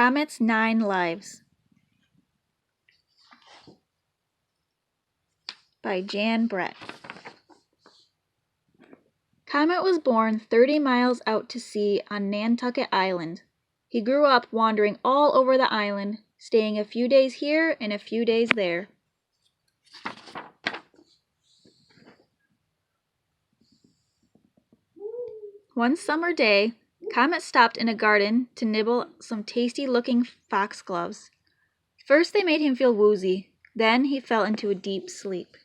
Comet's 9 Lives by Jan Brett. Comet was born 30 miles out to sea on Nantucket Island. He grew up wandering all over the island, staying a few days here and a few days there. One summer day, Comet stopped in a garden to nibble some tasty-looking foxgloves. First they made him feel woozy, then he fell into a deep sleep.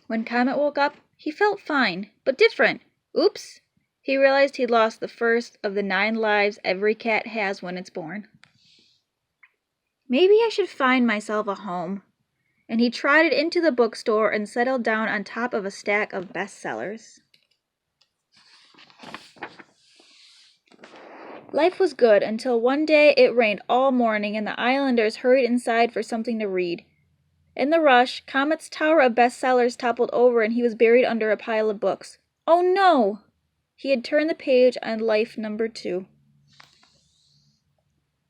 When Comet woke up, he felt fine, but different. Oops! He realized he'd lost the first of the 9 lives every cat has when it's born. Maybe I should find myself a home. And he trotted into the bookstore and settled down on top of a stack of bestsellers. Life was good until one day it rained all morning and the islanders hurried inside for something to read. In the rush, Comet's tower of bestsellers toppled over and he was buried under a pile of books. Oh no! He had turned the page on life number 2.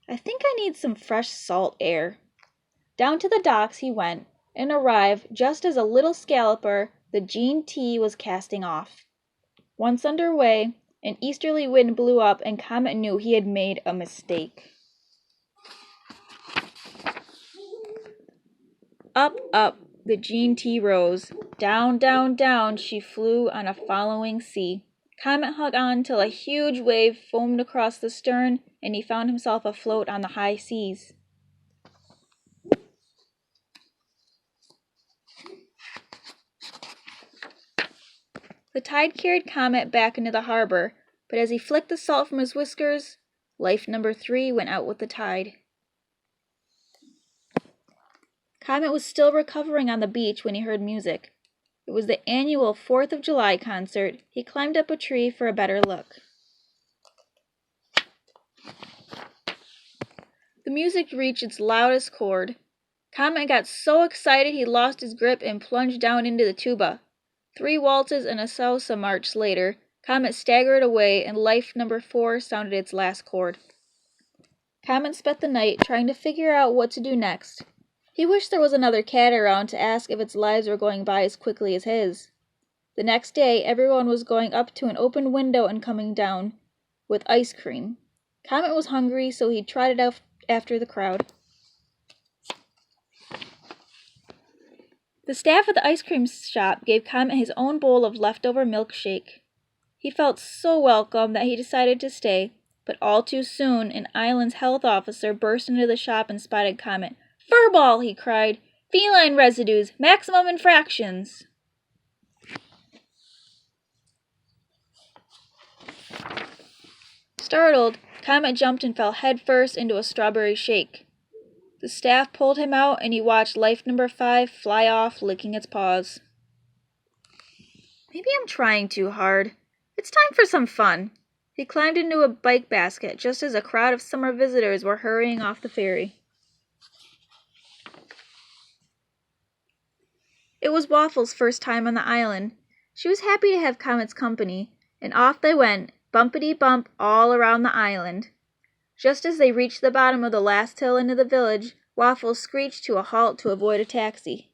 I think I need some fresh salt air. Down to the docks he went and arrived just as a little scalloper, the Gene T, was casting off. Once underway, an easterly wind blew up and Comet knew he had made a mistake. Up, up, the Gene T rose. Down, down, down, she flew on a following sea. Comet hung on till a huge wave foamed across the stern, and he found himself afloat on the high seas. The tide carried Comet back into the harbor, but as he flicked the salt from his whiskers, life number 3 went out with the tide. Comet was still recovering on the beach when he heard music. It was the annual 4th of July concert. He climbed up a tree for a better look. The music reached its loudest chord. Comet got so excited he lost his grip and plunged down into the tuba. 3 waltzes and a salsa march later, Comet staggered away and life number 4 sounded its last chord. Comet spent the night trying to figure out what to do next. He wished there was another cat around to ask if its lives were going by as quickly as his. The next day, everyone was going up to an open window and coming down with ice cream. Comet was hungry, so he trotted out after the crowd. The staff at the ice cream shop gave Comet his own bowl of leftover milkshake. He felt so welcome that he decided to stay, but all too soon an island's health officer burst into the shop and spotted Comet. "Furball!" he cried. "Feline residues! Maximum infractions!" Startled, Comet jumped and fell headfirst into a strawberry shake. The staff pulled him out and he watched life number 5 fly off, licking its paws. Maybe I'm trying too hard. It's time for some fun. He climbed into a bike basket just as a crowd of summer visitors were hurrying off the ferry. It was Waffle's first time on the island. She was happy to have Comet's company, and off they went, bumpity-bump all around the island. Just as they reached the bottom of the last hill into the village, Waffle screeched to a halt to avoid a taxi.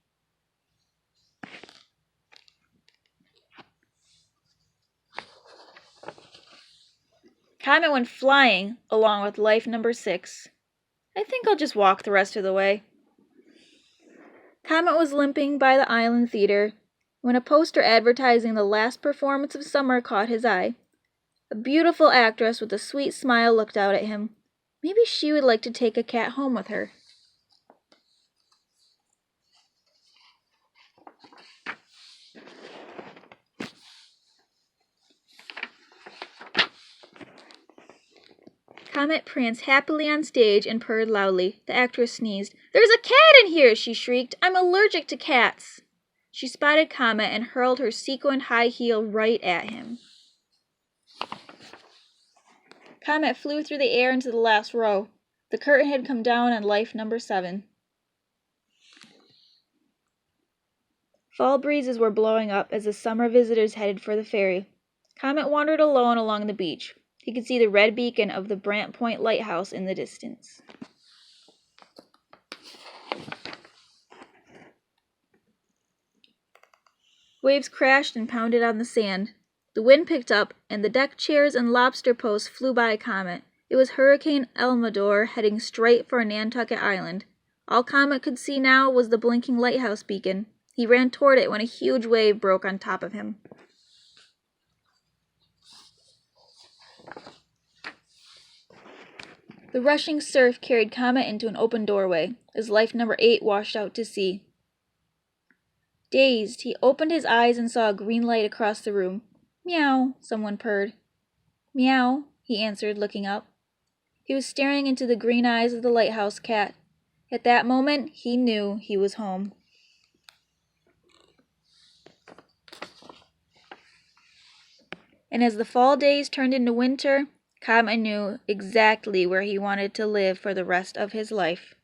Comet went flying, along with life number 6. I think I'll just walk the rest of the way. Comet was limping by the island theater when a poster advertising the last performance of summer caught his eye. A beautiful actress with a sweet smile looked out at him. Maybe she would like to take a cat home with her. Comet pranced happily on stage and purred loudly. The actress sneezed. "There's a cat in here!" she shrieked. "I'm allergic to cats!" She spotted Comet and hurled her sequined high heel right at him. Comet flew through the air into the last row. The curtain had come down on life number 7. Fall breezes were blowing up as the summer visitors headed for the ferry. Comet wandered alone along the beach. He could see the red beacon of the Brant Point Lighthouse in the distance. Waves crashed and pounded on the sand. The wind picked up, and the deck chairs and lobster posts flew by Comet. It was Hurricane Elmador heading straight for Nantucket Island. All Comet could see now was the blinking lighthouse beacon. He ran toward it when a huge wave broke on top of him. The rushing surf carried Comet into an open doorway, as life number 8 washed out to sea. Dazed, he opened his eyes and saw a green light across the room. "Meow," someone purred. "Meow," he answered, looking up. He was staring into the green eyes of the lighthouse cat. At that moment, he knew he was home. And as the fall days turned into winter, Comet knew exactly where he wanted to live for the rest of his life.